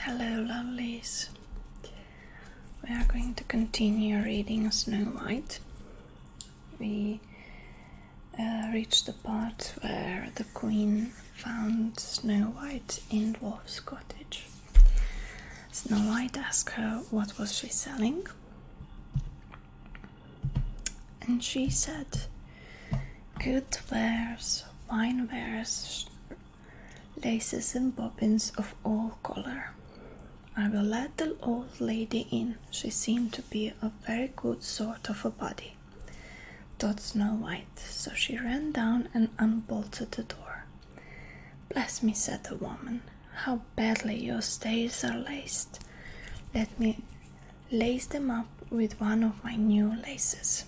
Hello, lovelies. We are going to continue reading Snow White. We reached the part where the queen found Snow White in Dwarf's cottage. Snow White asked her what was she selling, and she said, good wares, fine wares, laces and bobbins of all color. I will let the old lady in. She seemed to be a very good sort of a body, thought Snow White, so she ran down and unbolted the door. Bless me, said the woman, how badly your stays are laced. Let me lace them up with one of my new laces.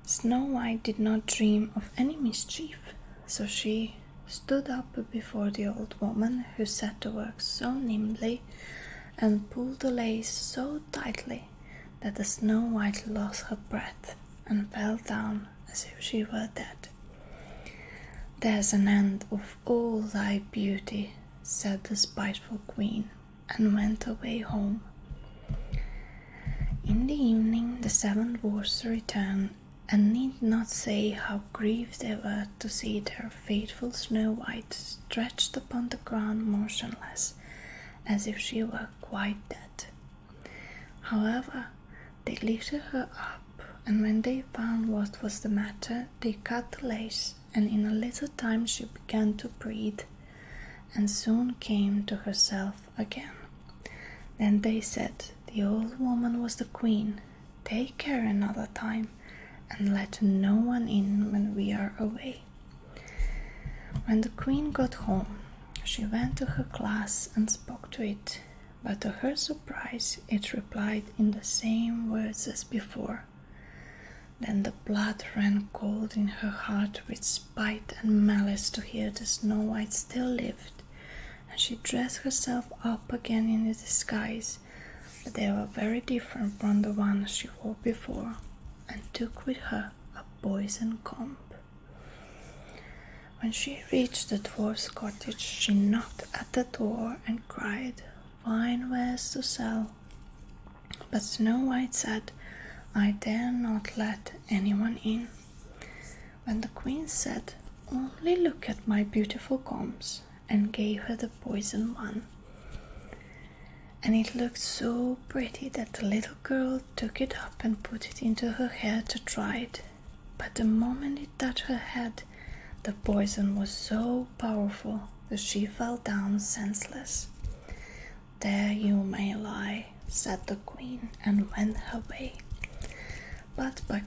Snow White did not dream of any mischief, so she stood up before the old woman, who set to work so nimbly and pulled the lace so tightly that the Snow White lost her breath and fell down as if she were dead. There's an end of all thy beauty, said the spiteful queen, and went away home. In the evening the 7 dwarfs returned, and need not say how grieved they were to see their faithful Snow White stretched upon the ground motionless, as if she were quite dead. However, they lifted her up, and when they found what was the matter, they cut the lace, and in a little time she began to breathe, and soon came to herself again. Then they said, the old woman was the queen. Take care another time, and let no one in when we are away. When the queen got home, she went to her glass and spoke to it, but to her surprise it replied in the same words as before. Then the blood ran cold in her heart with spite and malice to hear that Snow White still lived, and she dressed herself up again in a disguise, but they were very different from the one she wore before, and took with her a poison comb. When she reached the dwarf's cottage, she knocked at the door and cried, fine wares to sell. But Snow White said, I dare not let anyone in. When the queen said, only look at my beautiful combs, and gave her the poisoned one, and it looked so pretty that the little girl took it up and put it into her hair to try it. But the moment it touched her head, the poison was so powerful that she fell down senseless. There you may lie, said the queen, and went her way. But by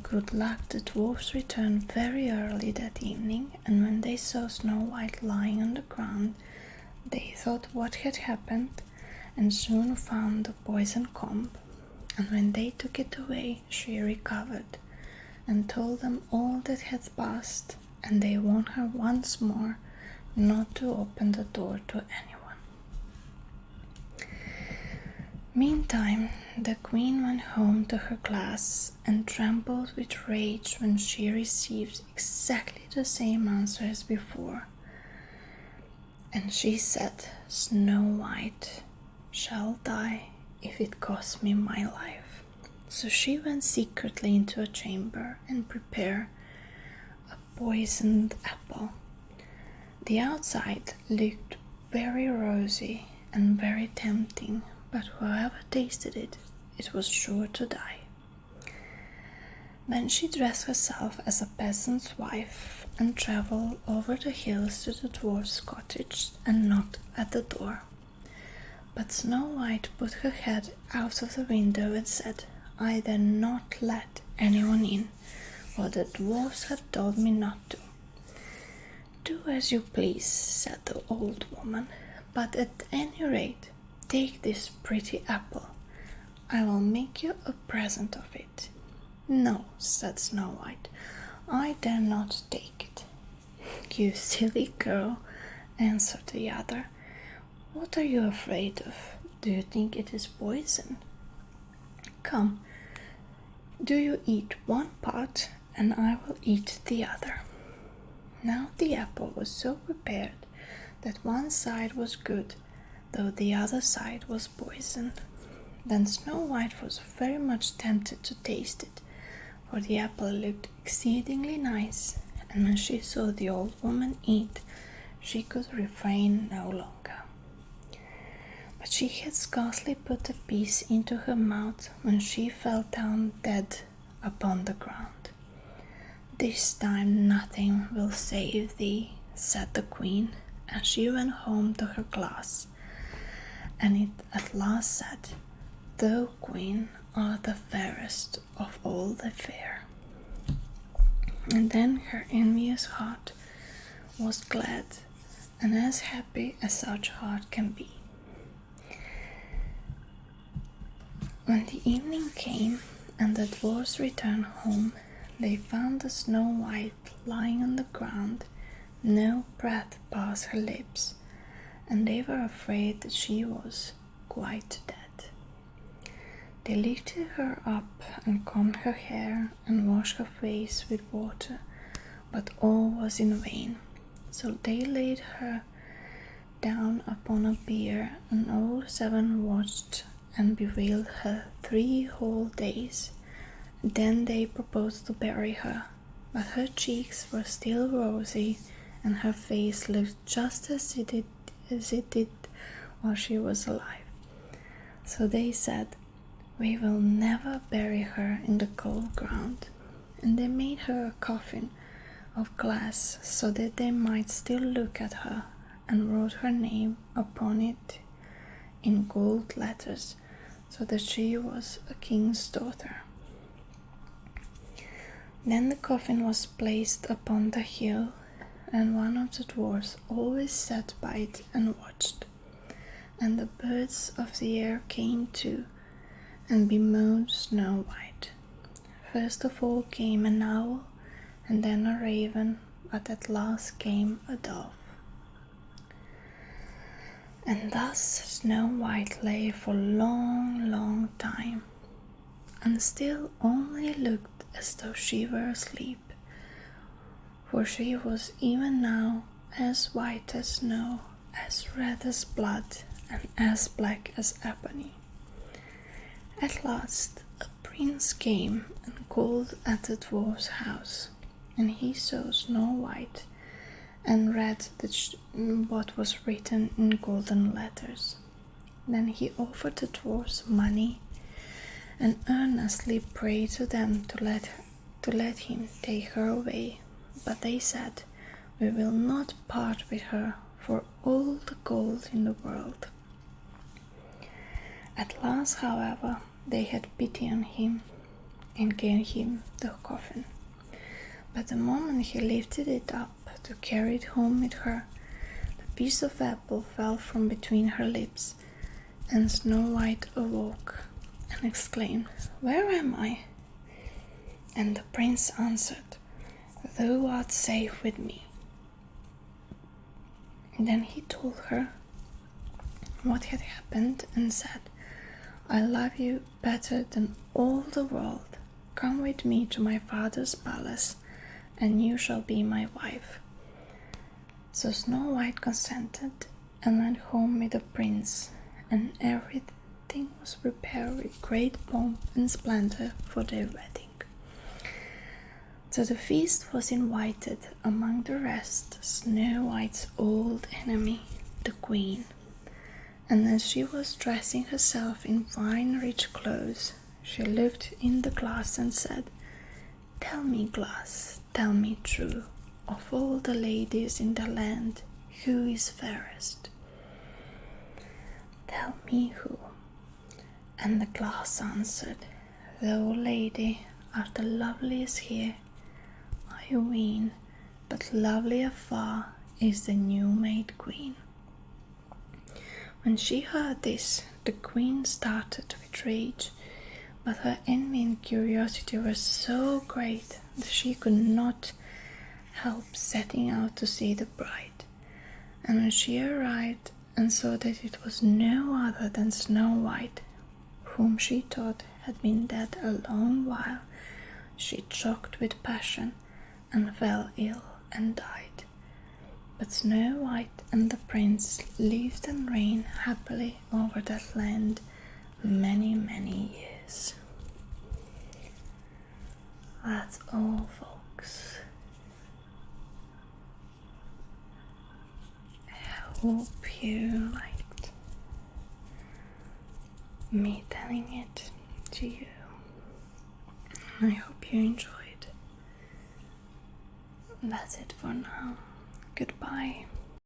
good luck the dwarfs returned very early that evening, and when they saw Snow White lying on the ground, they thought what had happened, and soon found the poisoned comb, and when they took it away she recovered, and told them all that had passed, and they warned her once more not to open the door to anyone. Meantime the queen went home to her glass, and trembled with rage when she received exactly the same answer as before, and she said, Snow White shall die if it costs me my life. So she went secretly into a chamber and prepared a poisoned apple. The outside looked very rosy and very tempting, but whoever tasted it, it was sure to die. Then she dressed herself as a peasant's wife and traveled over the hills to the dwarf's cottage and knocked at the door. But Snow White put her head out of the window and said, I dare not let anyone in, for the dwarfs have told me not to. Do as you please, said the old woman, but at any rate take this pretty apple. I will make you a present of it. No, said Snow White, I dare not take it. You silly girl, answered the other. What are you afraid of? Do you think it is poison? Come, do you eat one part, and I will eat the other. Now the apple was so prepared that one side was good though the other side was poisoned. Then Snow White was very much tempted to taste it, for the apple looked exceedingly nice, and when she saw the old woman eat, she could refrain no longer. But she had scarcely put a piece into her mouth when she fell down dead upon the ground. "This time nothing will save thee," said the queen, and she went home to her glass. And it at last said, "Thou, queen, art the fairest of all the fair." And then her envious heart was glad, and as happy as such heart can be. When the evening came and the dwarfs returned home, they found the Snow White lying on the ground, no breath past her lips, and they were afraid that she was quite dead. They lifted her up and combed her hair and washed her face with water, but all was in vain. So they laid her down upon a bier, and all seven watched and bewailed her 3 whole days. Then they proposed to bury her, but her cheeks were still rosy, and her face looked just as it did while she was alive. So they said, "We will never bury her in the cold ground." And they made her a coffin of glass so that they might still look at her, and wrote her name upon it in gold letters, so that she was a king's daughter. Then the coffin was placed upon the hill, and one of the dwarfs always sat by it and watched. And the birds of the air came too, and bemoaned Snow White. First of all came an owl, and then a raven, but at last came a dove. And thus Snow White lay for a long, long time, and still only looked as though she were asleep, for she was even now as white as snow, as red as blood, and as black as ebony. At last a prince came and called at the dwarf's house, and he saw Snow White and read what was written in golden letters. Then he offered the dwarfs money and earnestly prayed to them to let him take her away. But they said, "We will not part with her for all the gold in the world." At last, however, they had pity on him and gave him the coffin. But the moment he lifted it up to carry it home with her, the piece of apple fell from between her lips, and Snow White awoke and exclaimed, "Where am I?" And the prince answered, "Thou art safe with me." And then he told her what had happened and said, "I love you better than all the world. Come with me to my father's palace, and you shall be my wife." So Snow White consented and went home with the prince, and everything was prepared with great pomp and splendor for their wedding. To the feast was invited, among the rest, Snow White's old enemy, the queen. And as she was dressing herself in fine rich clothes, she looked in the glass and said, "Tell me, glass, tell me true, of all the ladies in the land, who is fairest?" "Tell me who." And the glass answered, "Thou, lady, art the loveliest here, I ween, but lovelier far is the new-made queen." When she heard this, the queen started with rage, but her envy and curiosity were so great that she could not help setting out to see the bride. And when she arrived and saw that it was no other than Snow White, whom she thought had been dead a long while, she choked with passion and fell ill and died. But Snow White and the prince lived and reigned happily over that land many, many years. That's all, folks. I hope you liked me telling it to you. I hope you enjoyed. That's it for now. Goodbye.